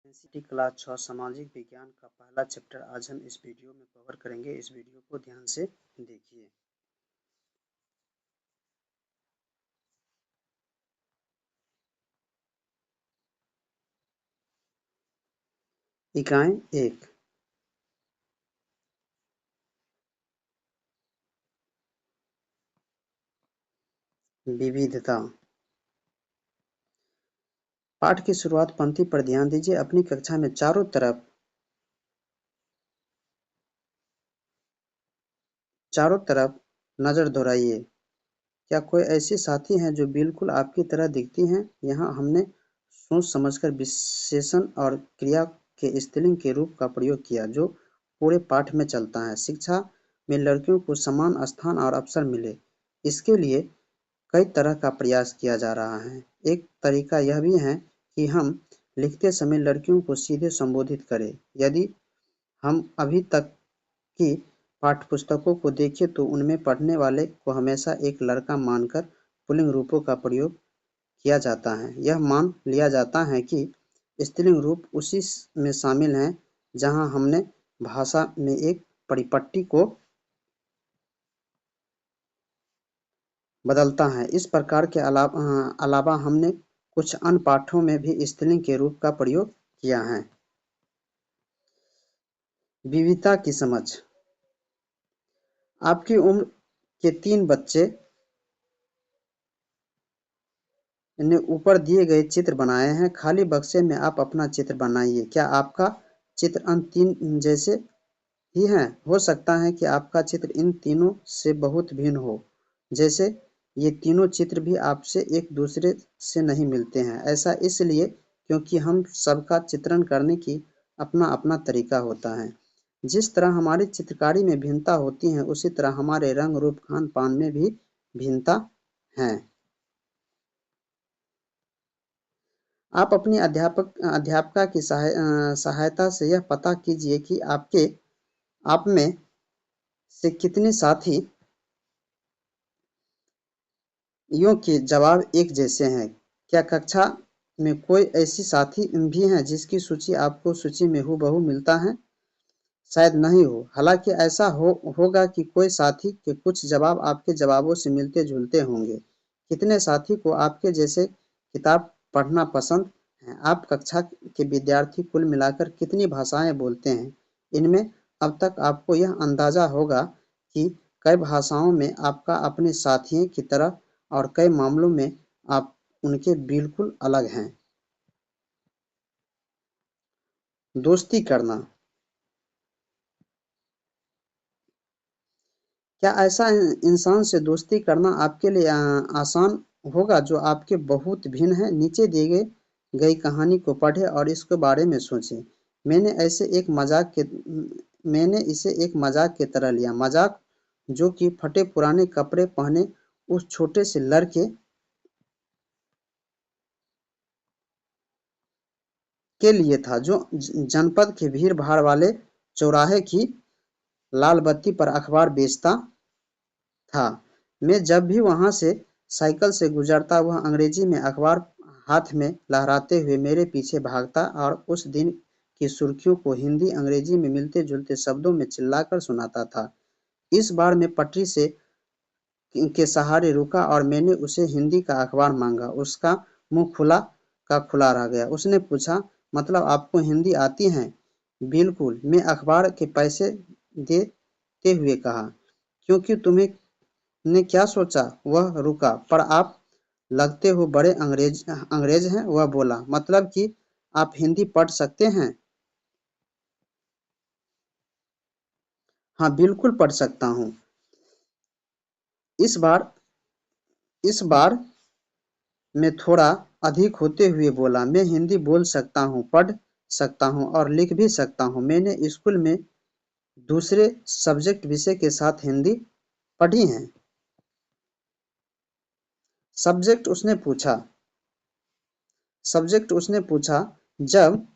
NCT class 6 सामाजिक विज्ञान का पहला चैप्टर आज हम इस वीडियो में कवर करेंगे। इस वीडियो को ध्यान से देखिए। इकाई 1 विविधता। पाठ की शुरुआत पंक्ति पर ध्यान दीजिए। अपनी कक्षा में चारों तरफ नजर दौड़ाइए। क्या कोई ऐसी साथी हैं जो बिल्कुल आपकी तरह दिखती हैं? यहाँ हमने सोच समझकर विशेषण और क्रिया के स्त्रीलिंग के रूप का प्रयोग किया जो पूरे पाठ में चलता है। शिक्षा में लड़कियों को समान स्थान और अवसर मिले, इसके लिए कई तरह का प्रयास किया जा रहा है। एक तरीका यह भी है कि हम लिखते समय लड़कियों को सीधे संबोधित करें। यदि हम अभी तक की पाठ्यपुस्तकों को देखें तो उनमें पढ़ने वाले को हमेशा एक लड़का मानकर पुल्लिंग रूपों का प्रयोग किया जाता है। यह मान लिया जाता है कि स्त्रीलिंग रूप उसी में शामिल हैं जहां हमने भाषा में एक परिपट्टी को बदलता है। इस प्रकार के अलावा हमने कुछ अन्य पाठों में भी स्त्रीलिंग के रूप का प्रयोग किया है। विविधता की समझ। आपकी उम्र के 3 बच्चे ने ऊपर दिए गए चित्र बनाए हैं। खाली बक्से में आप अपना चित्र बनाइए। क्या आपका चित्र इन 3 जैसे ही है? हो सकता है कि आपका चित्र इन तीनों से बहुत भिन्न हो, जैसे ये तीनों चित्र भी आपसे एक दूसरे से नहीं मिलते हैं। ऐसा इसलिए क्योंकि हम सबका चित्रण करने की अपना अपना तरीका होता है। जिस तरह हमारी चित्रकारी में भिन्नता होती है, उसी तरह हमारे रंग रूप खान पान में भी भिन्नता है। आप अपनी अध्यापिका की सहायता से यह पता कीजिए कि आप में से कितने साथी यों के जवाब एक जैसे हैं। क्या कक्षा में कोई ऐसी साथी भी हैं जिसकी सूची आपको सूची में हूबहू मिलता है? शायद नहीं हो। हालांकि ऐसा होगा कि कोई साथी के कुछ जवाब आपके जवाबों से मिलते जुलते होंगे। कितने साथी को आपके जैसे किताब पढ़ना पसंद है? आप कक्षा के विद्यार्थी कुल मिलाकर कितनी भाषाएं बोलते हैं? इनमें अब तक आपको यह अंदाजा होगा कि कई भाषाओं में आपका अपने साथियों की तरह और कई मामलों में आप उनके बिल्कुल अलग हैं। दोस्ती करना। क्या ऐसा इंसान से दोस्ती करना आपके लिए आसान होगा जो आपके बहुत भिन्न है? नीचे दिए गई कहानी को पढ़ें और इसके बारे में सोचें। मैंने इसे एक मजाक की तरह लिया। मजाक जो कि फटे पुराने कपड़े पहने उस छोटे से लड़के के लिए था जो जनपद के भीड़ भाड़ वाले चौराहे की लाल बत्ती पर अखबार बेचता था। मैं जब भी वहां से साइकिल से गुजरता वह अंग्रेजी में अखबार हाथ में लहराते हुए मेरे पीछे भागता और उस दिन की सुर्खियों को हिंदी अंग्रेजी में मिलते जुलते शब्दों में चिल्लाकर सुनाता था। इस बार मैं पटरी से के सहारे रुका और मैंने उसे हिंदी का अखबार मांगा। उसका मुंह खुला का खुला रह गया। उसने पूछा, मतलब आपको हिंदी आती है? बिल्कुल, मैं अखबार के पैसे देते हुए कहा। क्योंकि तुम्हें ने क्या सोचा? वह रुका। पर आप लगते हो बड़े अंग्रेज हैं। वह बोला, मतलब कि आप हिंदी पढ़ सकते हैं? हाँ, बिल्कुल पढ़ सकता हूँ। इस बार इस बार मैं थोड़ा अधिक होते हुए बोला, मैं हिंदी बोल सकता हूँ, पढ़ सकता हूँ और लिख भी सकता हूँ। मैंने स्कूल में दूसरे सब्जेक्ट विषय के साथ हिंदी पढ़ी है। सब्जेक्ट उसने पूछा। जब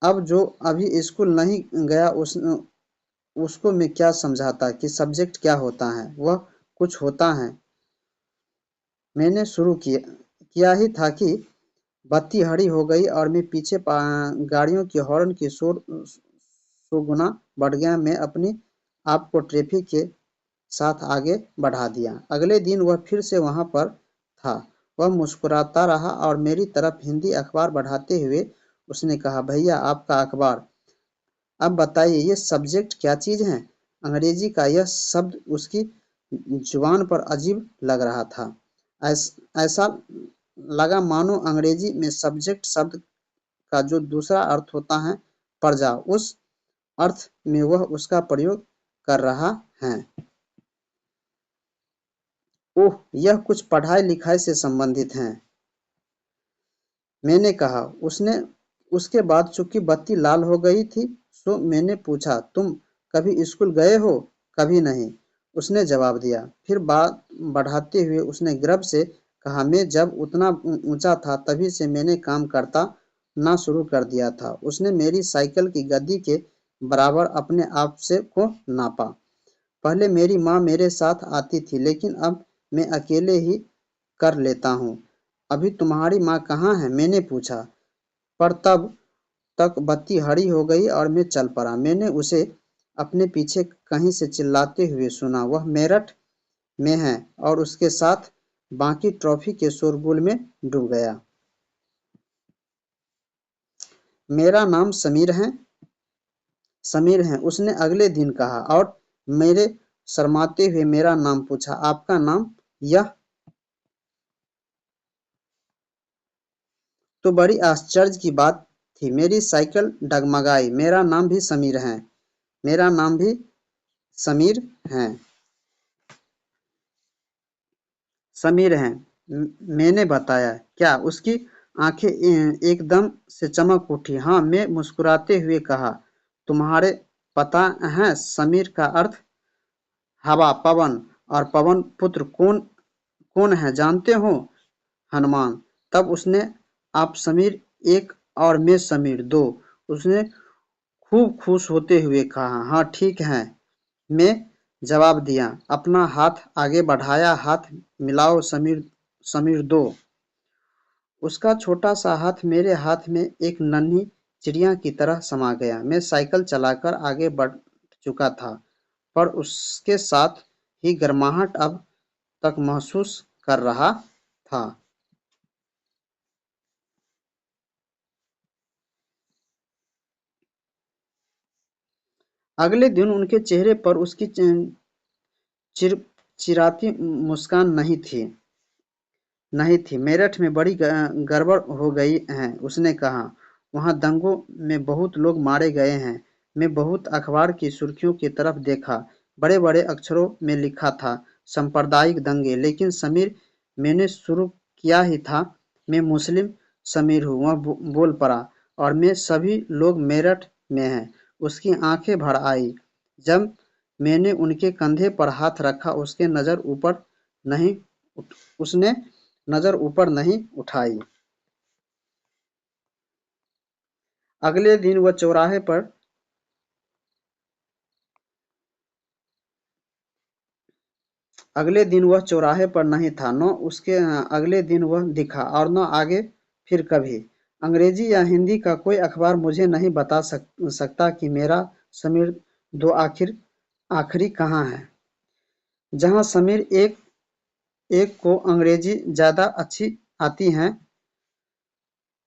अब जो अभी स्कूल नहीं गया उसको मैं क्या समझाता कि सब्जेक्ट क्या होता है? वह कुछ होता है। मैंने शुरू किया ही था कि बत्ती हरी हो गई और मैं पीछे गाड़ियों की हॉर्न की शोर सौ गुना बढ़ गया। मैं अपनी आप को ट्रैफिक के साथ आगे बढ़ा दिया। अगले दिन वह फिर से वहां पर था। वह मुस्कुराता रहा और मेरी तरफ हिंदी अखबार बढ़ाते हुए उसने कहा, भैया आपका अखबार। अब बताइए ये सब्जेक्ट क्या चीज है? अंग्रेजी का यह शब्द उसकी जुबान पर अजीब लग रहा था। ऐसा लगा मानो अंग्रेजी में सब्जेक्ट शब्द का जो दूसरा अर्थ होता है प्रजा, उस अर्थ में वह उसका प्रयोग कर रहा है। ओह, यह कुछ पढ़ाई लिखाई से संबंधित है, मैंने कहा। उसने उसके बाद चूंकि बत्ती लाल हो गई थी, सो मैंने पूछा, तुम कभी स्कूल गए हो? कभी नहीं, उसने जवाब दिया। फिर बात बढ़ाते हुए उसने गर्व से कहा, मैं जब उतना ऊंचा था तभी से मैंने काम करता ना शुरू कर दिया था। उसने मेरी साइकिल की गद्दी के बराबर अपने आप से को नापा। पहले मेरी माँ मेरे साथ आती थी, लेकिन अब मैं अकेले ही कर लेता हूँ। अभी तुम्हारी माँ कहाँ है? मैंने पूछा। पर तब तक बत्ती हरी हो गई और मैं चल पड़ा। मैंने उसे अपने पीछे कहीं से चिल्लाते हुए सुना। वह मेरठ में है और उसके साथ बाकी ट्रॉफी के शोरगुल में डूब गया। मेरा नाम समीर है, उसने अगले दिन कहा और मेरे शर्माते हुए मेरा नाम पूछा। आपका नाम? यह तो बड़ी आश्चर्य की बात थी। मेरी साइकिल डगमगाई। मेरा नाम भी समीर है। समीर है, मैंने बताया। क्या? उसकी आंखें एकदम से चमक उठी। हाँ, मैं मुस्कुराते हुए कहा। तुम्हारे पता है समीर का अर्थ? हवा, पवन। और पवन पुत्र कौन कौन है जानते हो? हनुमान। तब उसने, आप समीर एक और मैं समीर दो, उसने खूब खुश होते हुए कहा। हाँ ठीक है, मैं जवाब दिया। अपना हाथ आगे बढ़ाया। हाथ मिलाओ समीर, समीर दो। उसका छोटा सा हाथ मेरे हाथ में एक नन्ही चिड़िया की तरह समा गया। मैं साइकिल चलाकर आगे बढ़ चुका था, पर उसके साथ ही गर्माहट अब तक महसूस कर रहा था। अगले दिन उनके चेहरे पर उसकी चिरचिराती मुस्कान नहीं थी। मेरठ में बड़ी गड़बड़ हो गई है, उसने कहा। वहाँ दंगों में बहुत लोग मारे गए हैं। मैं बहुत अखबार की सुर्खियों की तरफ देखा। बड़े बड़े अक्षरों में लिखा था, सांप्रदायिक दंगे। लेकिन समीर, मैंने शुरू किया ही था। मैं मुस्लिम समीर हूँ, वह बोल पड़ा। और मैं सभी लोग मेरठ में हैं। उसकी आंखें भर आई जब मैंने उनके कंधे पर हाथ रखा। नहीं उसने नजर ऊपर नहीं उठाई। अगले दिन वह चौराहे पर अगले दिन वह चौराहे पर नहीं था। न उसके अगले दिन वह दिखा और न आगे फिर कभी। अंग्रेजी या हिंदी का कोई अखबार मुझे नहीं बता सकता कि मेरा समीर दो आखिरी कहाँ है। जहाँ समीर एक एक को अंग्रेजी ज्यादा अच्छी आती है,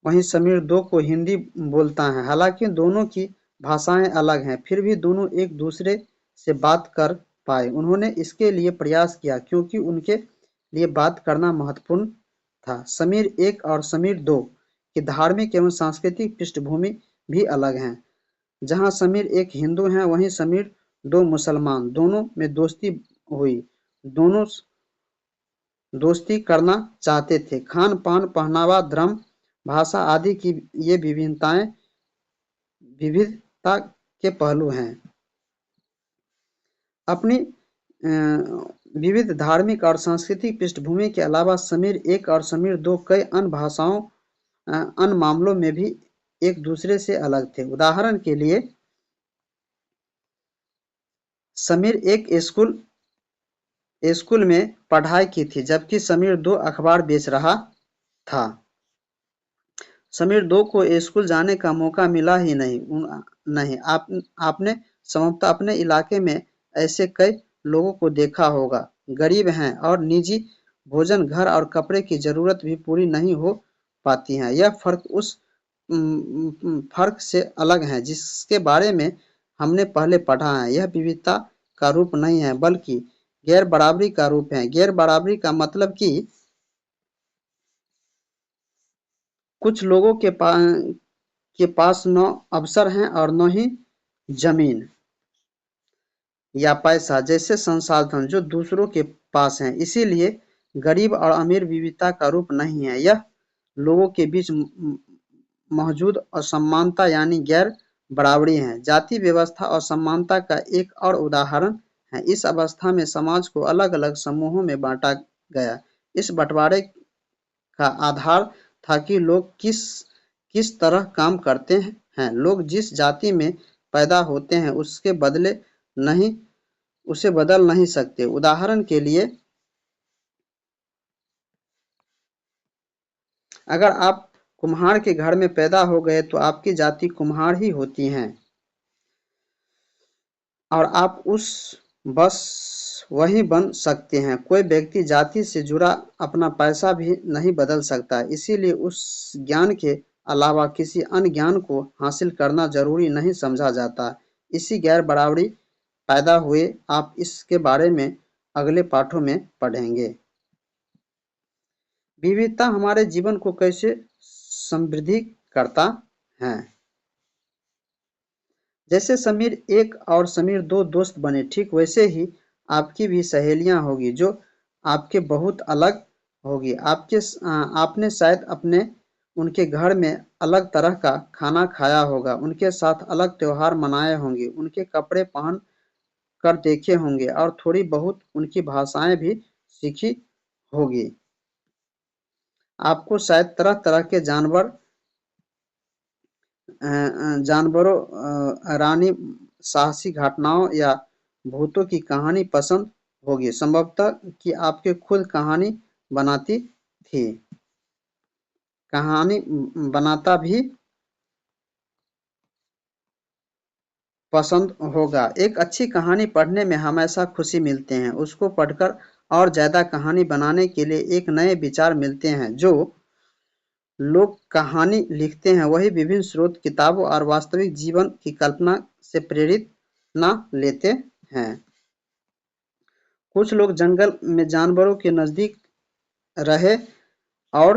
वहीं समीर दो को हिंदी बोलता है। हालांकि दोनों की भाषाएं अलग हैं, फिर भी दोनों एक दूसरे से बात कर पाए। उन्होंने इसके लिए प्रयास किया क्योंकि उनके लिए बात करना महत्वपूर्ण था। समीर एक और समीर दो की धार्मिक एवं सांस्कृतिक पृष्ठभूमि भी अलग है। जहां समीर एक हिंदू है, वहीं समीर दो मुसलमान। दोनों में दोस्ती हुई। दोनों दोस्ती करना चाहते थे। खान पान, पहनावा, धर्म, भाषा आदि की ये विभिन्नताएं विविधता के पहलू हैं। अपनी विविध धार्मिक और सांस्कृतिक पृष्ठभूमि के अलावा समीर एक और समीर दो कई अन्य अन्य मामलों में भी एक दूसरे से अलग थे। उदाहरण के लिए, समीर एक स्कूल में पढ़ाई की थी, जबकि समीर दो अखबार बेच रहा था। समीर दो को स्कूल जाने का मौका मिला ही नहीं। नहीं, आपने संभवतः अपने इलाके में ऐसे कई लोगों को देखा होगा, गरीब हैं और निजी भोजन, घर और कपड़े की जरूरत भी पूरी नहीं हो पाती है। यह फर्क उस फर्क से अलग है जिसके बारे में हमने पहले पढ़ा है। यह विविधता का रूप नहीं है बल्कि गैर बराबरी का रूप है। गैर बराबरी का मतलब कि कुछ लोगों के पास न अवसर हैं और न ही जमीन या पैसा जैसे संसाधन जो दूसरों के पास हैं। इसीलिए गरीब और अमीर विविधता का रूप नहीं है, यह लोगों के बीच मौजूद असमानता यानी गैर बराबरी है। जाति व्यवस्था और समानता का एक और उदाहरण है। इस अवस्था में समाज को अलग अलग समूहों में बांटा गया। इस बंटवारे का आधार था कि लोग किस किस तरह काम करते हैं। लोग जिस जाति में पैदा होते हैं उसे बदल नहीं सकते। उदाहरण के लिए, अगर आप कुम्हार के घर में पैदा हो गए तो आपकी जाति कुम्हार ही होती है और आप उस बस वही बन सकते हैं। कोई व्यक्ति जाति से जुड़ा अपना पैसा भी नहीं बदल सकता। इसीलिए उस ज्ञान के अलावा किसी अन्य ज्ञान को हासिल करना जरूरी नहीं समझा जाता। इसी गैर बराबरी पैदा हुए। आप इसके बारे में अगले पाठों में पढ़ेंगे। विविधता हमारे जीवन को कैसे समृद्धि करता है। जैसे समीर एक और समीर दो दोस्त बने, ठीक वैसे ही आपकी भी सहेलियां होगी जो आपके बहुत अलग होगी। आपने शायद अपने उनके घर में अलग तरह का खाना खाया होगा, उनके साथ अलग त्योहार मनाए होंगे, उनके कपड़े पहन कर देखे होंगे और थोड़ी बहुत उनकी भाषाएं भी सीखी होगी। आपको शायद तरह तरह के जानवरों, रानी, साहसी घटनाओं या भूतों की कहानी पसंद होगी। संभवतः कि आपके खुद कहानी बनाता भी पसंद होगा। एक अच्छी कहानी पढ़ने में हमेशा खुशी मिलते हैं। उसको पढ़कर और ज्यादा कहानी बनाने के लिए एक नए विचार मिलते हैं। जो लोग कहानी लिखते हैं वही विभिन्न स्रोत, किताबों और वास्तविक जीवन की कल्पना से प्रेरित न लेते हैं। कुछ लोग जंगल में जानवरों के नजदीक रहे और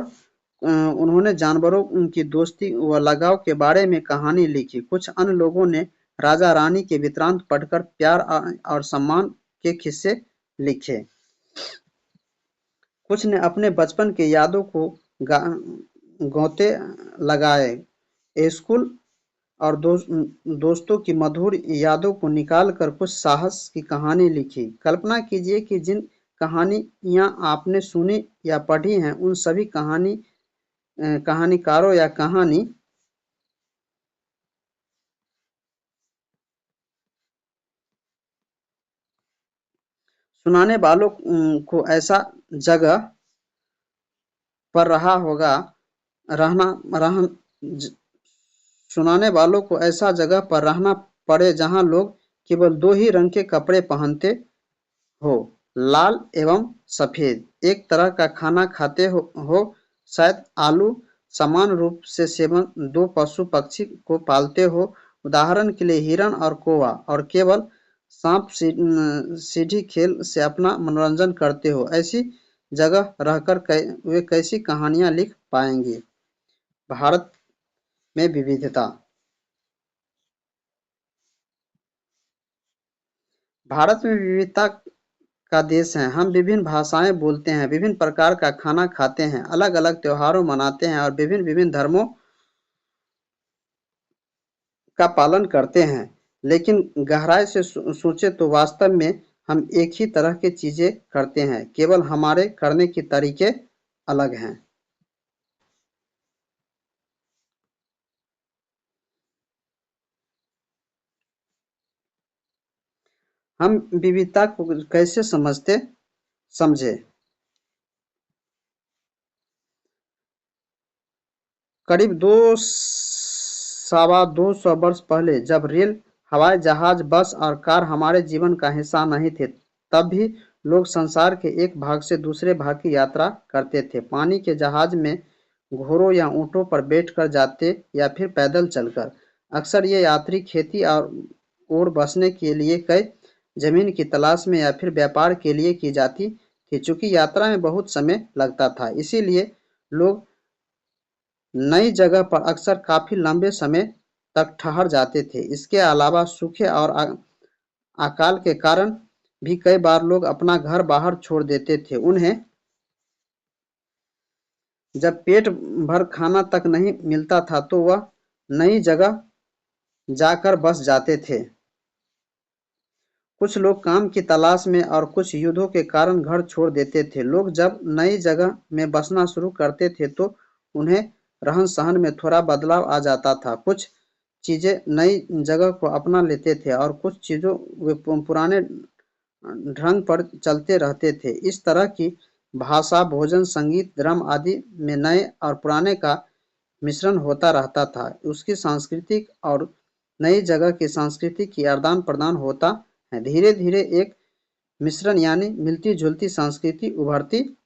उन्होंने जानवरों की दोस्ती व लगाव के बारे में कहानी लिखी। कुछ अन्य लोगों ने राजा रानी के वृत्तांत पढ़कर प्यार और सम्मान के किस्से लिखे। कुछ ने अपने बचपन के यादों को गौते लगाए। स्कूल और दोस्तों की मधुर यादों को निकालकर कुछ साहस की कहानी लिखी। कल्पना कीजिए कि जिन कहानियां आपने सुनी या पढ़ी हैं उन सभी कहानीकारों या कहानी सुनाने वालों को ऐसा जगह पर रहा होगा रहना रह सुनाने वालों को ऐसा जगह पर रहना पड़े जहां लोग केवल दो ही रंग के कपड़े पहनते हो, लाल एवं सफेद। एक तरह का खाना खाते हो, शायद आलू, समान रूप से सेवन, दो पशु पक्षी को पालते हो, उदाहरण के लिए हिरण और कौवा, और केवल सांप सीढ़ी खेल से अपना मनोरंजन करते हो। ऐसी जगह रहकर वे कैसी कहानियां लिख पाएंगे। भारत में विविधता। भारत में विविधता का देश है। हम विभिन्न भाषाएं बोलते हैं, विभिन्न प्रकार का खाना खाते हैं, अलग अलग त्योहारों मनाते हैं और विभिन्न विभिन्न धर्मों का पालन करते हैं। लेकिन गहराई से सोचे तो वास्तव में हम एक ही तरह की चीजें करते हैं, केवल हमारे करने के तरीके अलग हैं। हम विविधता को कैसे समझे। करीब 200 वर्ष पहले जब रेल, हवाई जहाज, बस और कार हमारे जीवन का हिस्सा नहीं थे, तब भी लोग संसार के एक भाग से दूसरे भाग की यात्रा करते थे। पानी के जहाज में, घोड़ों या ऊँटों पर बैठकर जाते या फिर पैदल चलकर। अक्सर ये यात्री खेती और बसने के लिए कई जमीन की तलाश में या फिर व्यापार के लिए की जाती थी। चूंकि यात्रा में बहुत समय लगता था, इसीलिए लोग नई जगह पर अक्सर काफी लंबे समय तक ठहर जाते थे। इसके अलावा सूखे और अकाल के कारण भी कई बार लोग अपना घर बाहर छोड़ देते थे। उन्हें जब पेट भर खाना तक नहीं मिलता था तो वह नई जगह जाकर बस जाते थे। कुछ लोग काम की तलाश में और कुछ युद्धों के कारण घर छोड़ देते थे। लोग जब नई जगह में बसना शुरू करते थे तो उन्हें रहन-सहन में थोड़ा बदलाव आ जाता था। कुछ चीजें नई जगह को अपना लेते थे और कुछ चीजों वे पुराने ढंग पर चलते रहते थे। इस तरह की भाषा, भोजन, संगीत, धर्म आदि में नए और पुराने का मिश्रण होता रहता था। उसकी सांस्कृतिक और नई जगह की संस्कृति की आदान-प्रदान होता है। धीरे-धीरे एक मिश्रण यानी मिलती-जुलती संस्कृति उभरती।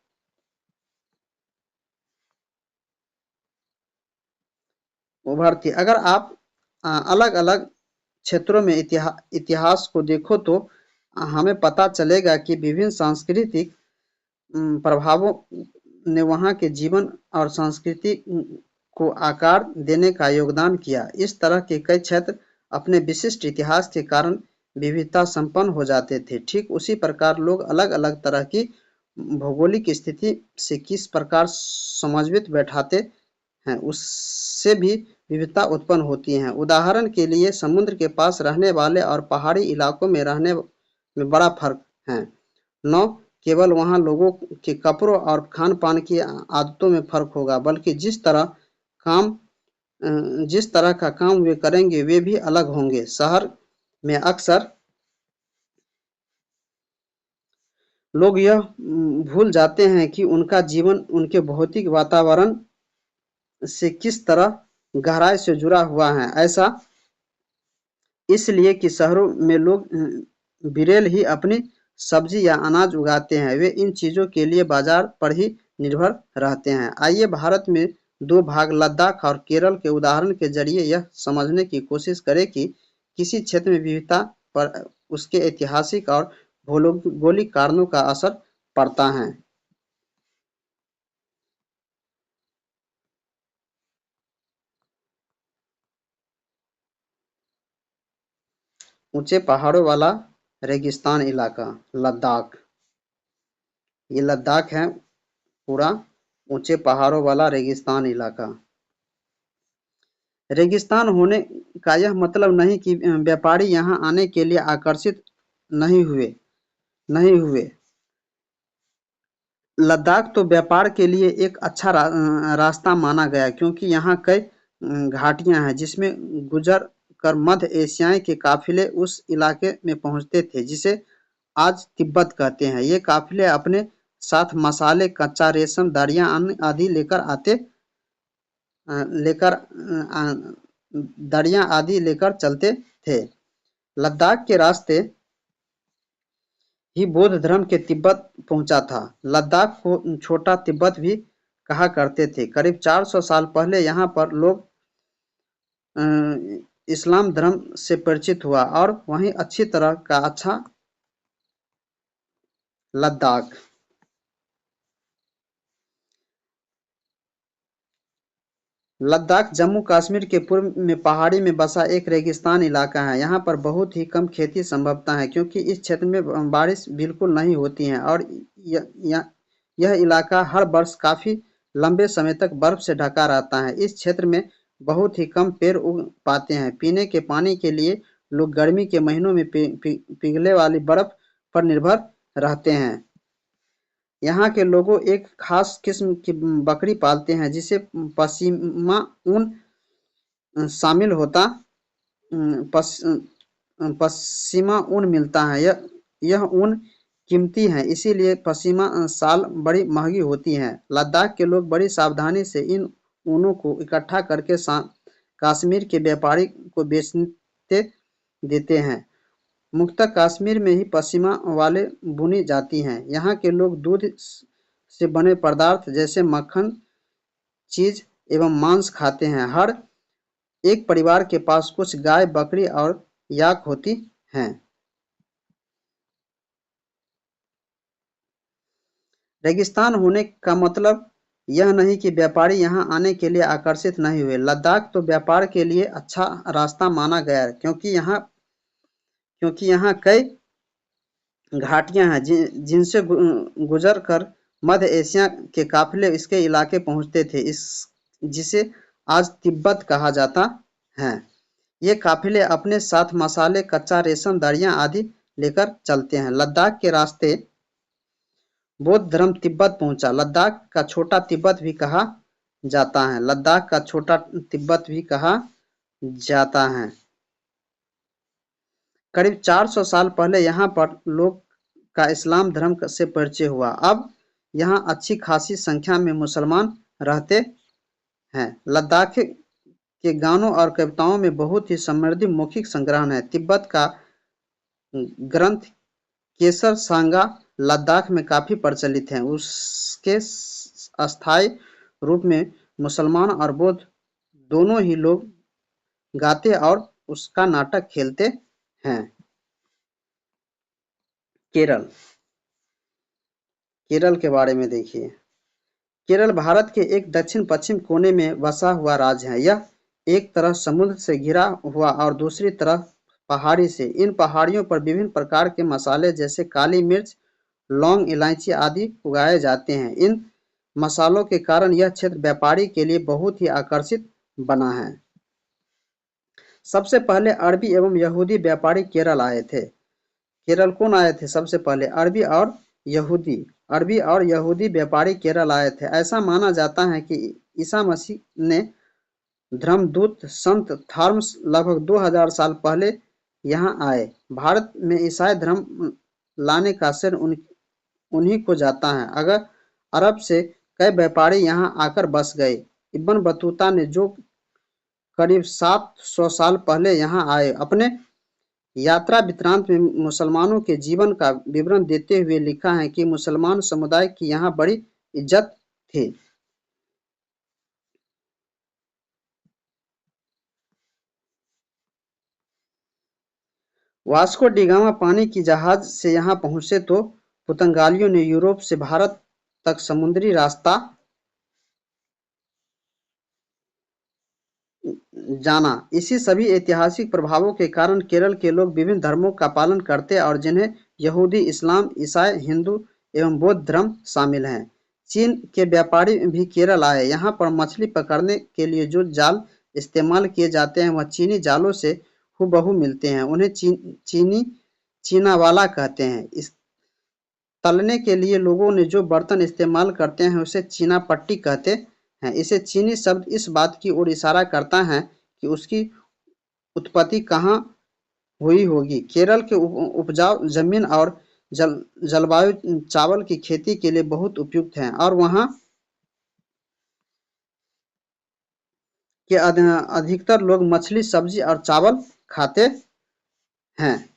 अगर आप अलग-अलग क्षेत्रों में इतिहास को देखो तो हमें पता चलेगा कि विभिन्न सांस्कृतिक प्रभावों ने वहाँ के जीवन और संस्कृति को आकार देने का योगदान किया। इस तरह के कई क्षेत्र अपने विशिष्ट इतिहास के कारण विविधता संपन्न हो जाते थे। ठीक उसी प्रकार लोग अलग-अलग तरह की भौगोलिक स्थिति से किस प्रकार समन्वित बैठाते हैं, उससे भी विविधता उत्पन्न होती है। उदाहरण के लिए समुद्र के पास रहने वाले और पहाड़ी इलाकों में रहने में बड़ा फर्क है। न केवल वहाँ लोगों के कपड़ों और खान-पान की आदतों में फर्क होगा, बल्कि काम जिस तरह का काम वे करेंगे वे भी अलग होंगे। शहर में अक्सर लोग यह भूल जाते हैं कि उनका जीवन उनके भौतिक वातावरण से किस तरह गहराई से जुड़ा हुआ है। ऐसा इसलिए कि शहरों में लोग बिरेल ही अपनी सब्जी या अनाज उगाते हैं। वे इन चीज़ों के लिए बाजार पर ही निर्भर रहते हैं। आइए भारत में दो भाग लद्दाख और केरल के उदाहरण के जरिए यह समझने की कोशिश करें कि किसी क्षेत्र में विविधता पर उसके ऐतिहासिक और भौगोलिक कारणों का असर पड़ता है। ऊंचे पहाड़ों वाला रेगिस्तान इलाका लद्दाख। ये लद्दाख है, पूरा ऊंचे पहाड़ों वाला रेगिस्तान इलाका। रेगिस्तान होने का यह मतलब नहीं कि व्यापारी यहाँ आने के लिए आकर्षित नहीं हुए नहीं हुए। लद्दाख तो व्यापार के लिए एक अच्छा रास्ता माना गया, क्योंकि यहाँ कई घाटियाँ हैं जिसमें गुजर कर मध्य एशियाई के काफिले उस इलाके में पहुँचते थे जिसे आज तिब्बत कहते हैं। ये काफिले अपने साथ मसाले, कच्चा रेशम, दरिया अन्न आदि दरिया आदि लेकर चलते थे। लद्दाख के रास्ते ही बौद्ध धर्म के तिब्बत पहुंचा था। लद्दाख को छोटा तिब्बत भी कहा करते थे। करीब 400 साल पहले यहाँ पर लोग इस्लाम धर्म से परिचित हुआ और वहीं अच्छी तरह का अच्छा लद्दाख लद्दाख जम्मू कश्मीर के पूर्व में पहाड़ी में बसा एक रेगिस्तान इलाका है। यहाँ पर बहुत ही कम खेती संभवतः है, क्योंकि इस क्षेत्र में बारिश बिल्कुल नहीं होती है और यह इलाका हर वर्ष काफी लंबे समय तक बर्फ से ढका रहता है। इस क्षेत्र में बहुत ही कम पेड़ उग पाते हैं। पीने के पानी के लिए लोग गर्मी के महीनों में पिघले वाली बर्फ पर निर्भर रहते हैं। यहाँ के लोग एक खास किस्म की बकरी पालते हैं जिसे पश्मीना ऊन शामिल होता पश्मीना ऊन मिलता है। यह ऊन कीमती है, इसीलिए पश्मीना शाल बड़ी महंगी होती हैं। लद्दाख के लोग बड़ी सावधानी से इन ऊनों को इकट्ठा करके कश्मीर के व्यापारी को बेचते देते हैं। मुख्यतः कश्मीर में ही पश्मीना वाले बुनी जाती हैं। यहाँ के लोग दूध से बने पदार्थ जैसे मक्खन, चीज एवं मांस खाते हैं। हर एक परिवार के पास कुछ गाय, बकरी और याक होती हैं। रेगिस्तान होने का मतलब यह नहीं कि व्यापारी यहाँ आने के लिए आकर्षित नहीं हुए। लद्दाख तो व्यापार के लिए अच्छा रास्ता माना गया है, क्योंकि यहाँ कई घाटियां हैं जिनसे गुजर कर मध्य एशिया के काफिले इसके इलाके पहुंचते थे, जिसे आज तिब्बत कहा जाता है। ये काफिले अपने साथ मसाले, कच्चा रेशम, दरियां आदि लेकर चलते हैं। लद्दाख के रास्ते बौद्ध धर्म तिब्बत पहुंचा। लद्दाख का छोटा तिब्बत भी कहा जाता है। लद्दाख का छोटा तिब्बत भी कहा जाता है। करीब 400 साल पहले यहाँ पर लोग का इस्लाम धर्म से परिचय हुआ। अब यहाँ अच्छी खासी संख्या में मुसलमान रहते हैं। लद्दाख के गानों और कविताओं में बहुत ही समृद्ध मौखिक संग्रह है। तिब्बत का ग्रंथ केसर सांगा लद्दाख में काफी प्रचलित है। उसके अस्थायी रूप में मुसलमान और बौद्ध दोनों ही लोग गाते और उसका नाटक खेलते हैं। केरल के बारे में देखिए। केरल भारत के एक दक्षिण पश्चिम कोने में बसा हुआ राज्य है। यह एक तरफ समुद्र से घिरा हुआ और दूसरी तरफ पहाड़ी से। इन पहाड़ियों पर विभिन्न प्रकार के मसाले जैसे काली मिर्च, लौंग, इलायची आदि उगाए जाते हैं। इन मसालों के कारण यह क्षेत्र व्यापारी के लिए बहुत ही आकर्षित बना है। सबसे पहले अरबी एवं यहूदी व्यापारी केरल आए थे। केरल कौन आए थे सबसे पहले? अरबी और यहूदी व्यापारी केरल आए थे। ऐसा माना जाता है कि ईसा मसीह ने धर्मदूत संत थॉमस लगभग 2000 साल पहले यहाँ आए। भारत में ईसाई धर्म लाने का श्रेय उन्हीं को जाता है। अगर अरब से कई व्यापारी यहाँ आकर बस गए। इब्न बतूता ने जो करीब 700 साल पहले यहाँ आए, अपने यात्रा वृत्तांत में मुसलमानों के जीवन का विवरण देते हुए लिखा है कि मुसलमान समुदाय की यहाँ बड़ी इज्जत थी। वास्को डी गामा पानी की जहाज से यहाँ पहुंचे तो पुर्तगालियों ने यूरोप से भारत तक समुद्री रास्ता जाना। इसी सभी ऐतिहासिक प्रभावों के कारण केरल के लोग विभिन्न धर्मों का पालन करते और जिन्हें यहूदी, इस्लाम, ईसाई, हिंदू एवं बौद्ध धर्म शामिल हैं। चीन के व्यापारी भी केरल आए। यहाँ पर मछली पकड़ने के लिए जो जाल इस्तेमाल किए जाते हैं वह चीनी जालों से हूबहू मिलते हैं। उन्हें चीनावाला कहते हैं। इस तलने के लिए लोगों ने जो बर्तन इस्तेमाल करते हैं उसे चीना पट्टी कहते हैं। इसे चीनी शब्द इस बात की ओर इशारा करता है कि उसकी उत्पत्ति कहाँ हुई होगी। केरल के उपजाऊ जमीन और जलवायु चावल की खेती के लिए बहुत उपयुक्त है और वहाँ के अधिकतर लोग मछली, सब्जी और चावल खाते हैं।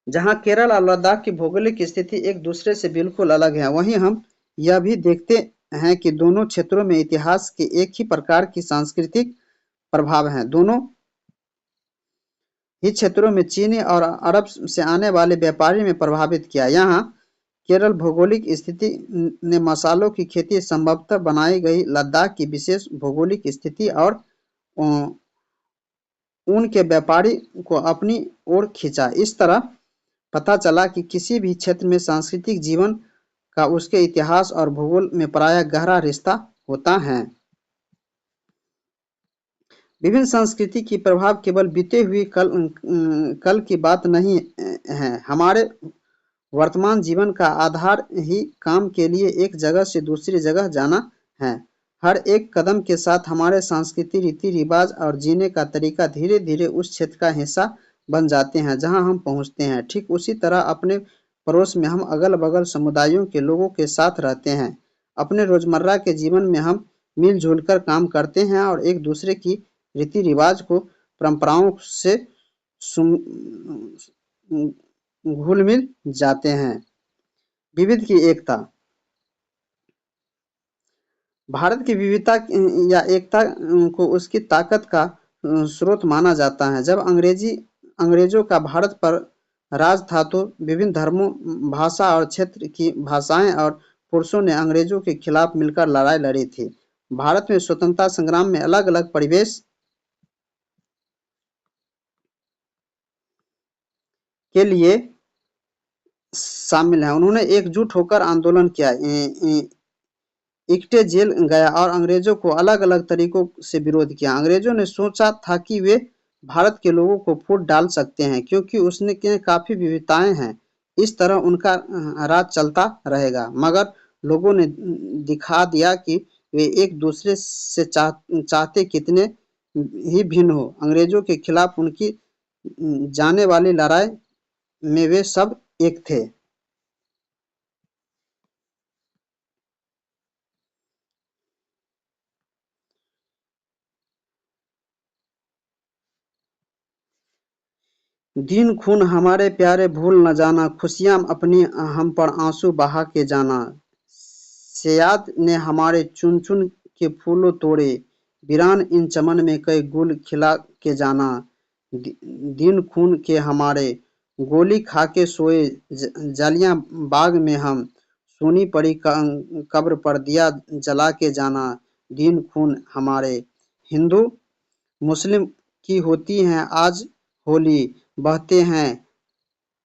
जहाँ केरल और लद्दाख की भौगोलिक स्थिति एक दूसरे से बिल्कुल अलग है, वहीं हम यह भी देखते हैं कि दोनों क्षेत्रों में इतिहास के एक ही प्रकार की सांस्कृतिक प्रभाव हैं। दोनों ही क्षेत्रों में चीनी और अरब से आने वाले व्यापारी में प्रभावित किया। यहाँ केरल भौगोलिक स्थिति ने मसालों की खेती संभवतः बनाई गई। लद्दाख की विशेष भौगोलिक स्थिति और ऊन के व्यापारी को अपनी ओर खींचा। इस तरह पता चला कि किसी भी क्षेत्र में सांस्कृतिक जीवन का उसके इतिहास और भूगोल में प्रायः गहरा रिश्ता होता है। विभिन्न संस्कृति की प्रभाव केवल बीते हुए कल की बात नहीं है। हमारे वर्तमान जीवन का आधार ही काम के लिए एक जगह से दूसरी जगह जाना है। हर एक कदम के साथ हमारे सांस्कृतिक रीति रिवाज और जीने का तरीका धीरे धीरे उस क्षेत्र का हिस्सा बन जाते हैं जहां हम पहुंचते हैं। ठीक उसी तरह अपने पड़ोस में हम अगल बगल समुदायों के लोगों के साथ रहते हैं। अपने रोजमर्रा के जीवन में हम मिलजुल कर काम करते हैं और एक दूसरे की रीति रिवाज को परंपराओं से घुल मिल जाते हैं। विविध की एकता। भारत की विविधता या एकता को उसकी ताकत का स्रोत माना जाता है। जब अंग्रेजों का भारत पर राज था तो विभिन्न धर्मों, भाषा और क्षेत्र की भाषाएं और पुरुषों ने अंग्रेजों के खिलाफ मिलकर लड़ाई लड़ी थी। भारत में स्वतंत्रता संग्राम में अलग अलग परिवेश के लिए शामिल हैं। उन्होंने एकजुट होकर आंदोलन किया, इकट्ठे जेल गया और अंग्रेजों को अलग अलग तरीकों से विरोध किया। अंग्रेजों ने सोचा था कि वे भारत के लोगों को फूट डाल सकते हैं क्योंकि उसने के काफी विविधताएं हैं, इस तरह उनका राज चलता रहेगा। मगर लोगों ने दिखा दिया कि वे एक दूसरे से चाहते कितने ही भिन्न हो। अंग्रेजों के खिलाफ उनकी जाने वाली लड़ाई में वे सब एक थे। दिन खून हमारे प्यारे भूल न जाना, खुशियां अपनी हम पर आंसू बहा के जाना। सयाद ने हमारे चुन चुन के फूलों तोड़े, वीरान इन चमन में कई गुल खिला के जाना। दिन खून के हमारे, गोली खा के सोए जालियां बाग में हम, सोनी पड़ी कब्र पर दिया जला के जाना। दिन खून हमारे। हिंदू मुस्लिम की होती हैं आज होली, बहते हैं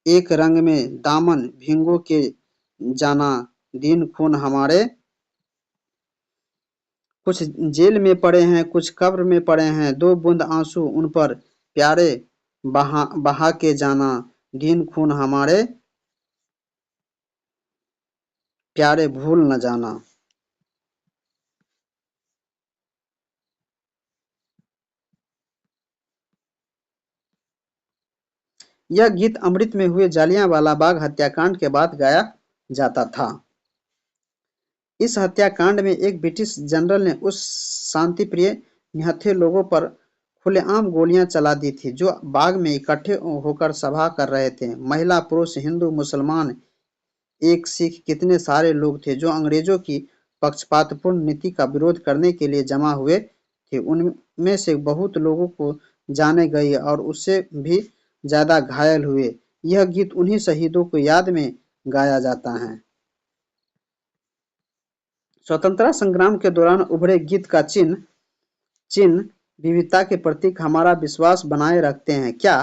एक रंग में दामन भिगो के जाना। दिन खून हमारे। कुछ जेल में पड़े हैं, कुछ कब्र में पड़े हैं, दो बूंद आंसू उन पर प्यारे बहा के जाना। दिन खून हमारे, प्यारे भूल न जाना। यह गीत अमृत में हुए जालियांवाला बाग हत्याकांड के बाद गाया जाता था। इस हत्याकांड में एक ब्रिटिश जनरल ने उस शांतिप्रिय निहत्थे लोगों पर खुलेआम गोलियां चला दी थी जो बाग में इकट्ठे होकर सभा कर रहे थे। महिला, पुरुष, हिंदू, मुसलमान, एक सिख, कितने सारे लोग थे जो अंग्रेजों की पक्षपातपूर्ण नीति का विरोध करने के लिए जमा हुए थे। उनमें से बहुत लोगों को जाने गई और उससे भी ज्यादा घायल हुए। यह गीत उन्हीं शहीदों को याद में गाया जाता है। स्वतंत्रता संग्राम के दौरान उभरे गीत का चिन्ह विविधता के प्रतीक हमारा विश्वास बनाए रखते हैं। क्या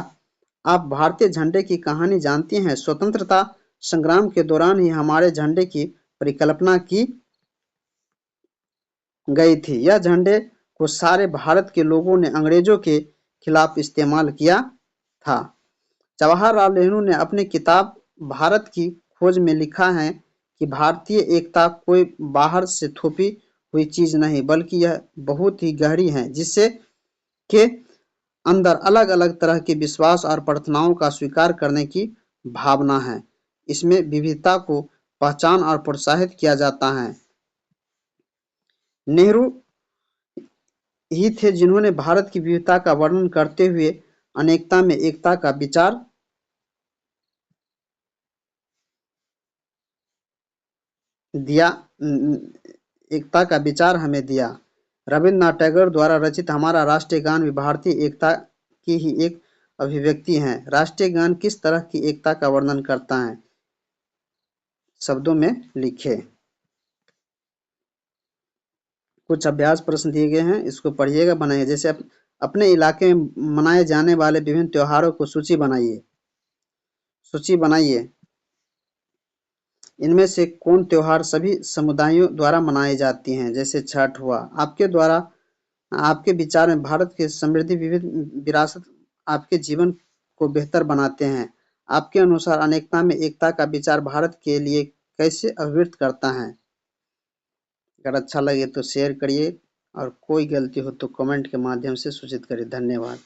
आप भारतीय झंडे की कहानी जानती हैं? स्वतंत्रता संग्राम के दौरान ही हमारे झंडे की परिकल्पना की गई थी। यह झंडे को सारे भारत के लोगों ने अंग्रेजों के खिलाफ इस्तेमाल किया था। जवाहरलाल नेहरू ने अपनी किताब भारत की खोज में लिखा है कि भारतीय एकता कोई बाहर से थोपी हुई चीज नहीं बल्कि यह बहुत ही गहरी है, जिससे के अंदर अलग अलग तरह के विश्वास और प्रार्थनाओं का स्वीकार करने की भावना है। इसमें विविधता को पहचान और प्रोत्साहित किया जाता है। नेहरू ही थे जिन्होंने भारत की विविधता का वर्णन करते हुए अनेकता में एकता का विचार दिया एकता का विचार हमें दिया। रविन्द्रनाथ टैगोर द्वारा रचित हमारा राष्ट्रीय गान भी भारतीय एकता की ही एक अभिव्यक्ति है। राष्ट्रीय गान किस तरह की एकता का वर्णन करता है? शब्दों में लिखे। कुछ अभ्यास प्रश्न दिए गए हैं, इसको पढ़िएगा, बनाइए। जैसे अपने इलाके में मनाए जाने वाले विभिन्न त्योहारों को सूची बनाइए। इनमें से कौन त्योहार सभी समुदायों द्वारा मनाई जाती हैं? जैसे छठ हुआ। आपके विचार में भारत की समृद्धि विविध विरासत आपके जीवन को बेहतर बनाते हैं। आपके अनुसार अनेकता में एकता का विचार भारत के लिए कैसे अभिव्यक्त करता है? अगर अच्छा लगे तो शेयर करिए और कोई गलती हो तो कमेंट के माध्यम से सूचित करिए। धन्यवाद।